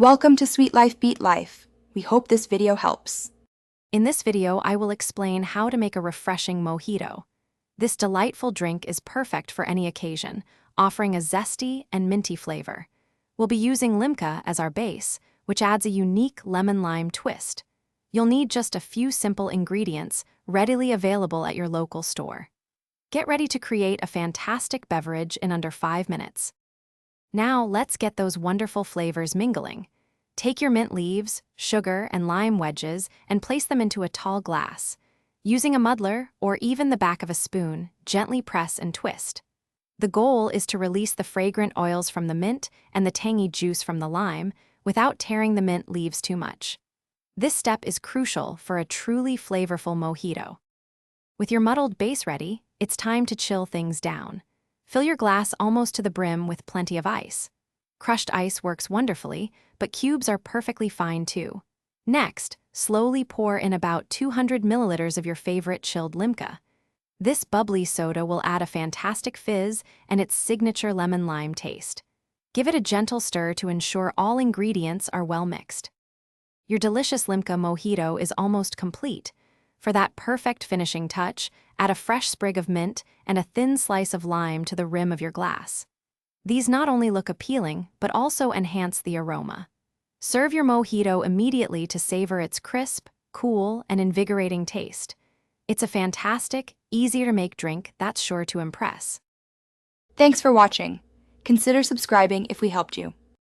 Welcome to Sweet Life Beat Life. We hope this video helps. In this video, I will explain how to make a refreshing mojito. This delightful drink is perfect for any occasion, offering a zesty and minty flavor. We'll be using Limca as our base, which adds a unique lemon-lime twist. You'll need just a few simple ingredients readily available at your local store. Get ready to create a fantastic beverage in under 5 minutes. Now, let's get those wonderful flavors mingling. Take your mint leaves, sugar, and lime wedges and place them into a tall glass. Using a muddler or even the back of a spoon, gently press and twist. The goal is to release the fragrant oils from the mint and the tangy juice from the lime without tearing the mint leaves too much. This step is crucial for a truly flavorful mojito. With your muddled base ready, it's time to chill things down. Fill your glass almost to the brim with plenty of ice. Crushed ice works wonderfully, but cubes are perfectly fine too. Next, slowly pour in about 200 milliliters of your favorite chilled Limca. This bubbly soda will add a fantastic fizz and its signature lemon-lime taste. Give it a gentle stir to ensure all ingredients are well mixed. Your delicious Limca mojito is almost complete. For that perfect finishing touch, add a fresh sprig of mint and a thin slice of lime to the rim of your glass. These not only look appealing, but also enhance the aroma. Serve your mojito immediately to savor its crisp, cool, and invigorating taste. It's a fantastic, easy-to-make drink that's sure to impress. Thanks for watching. Consider subscribing if we helped you.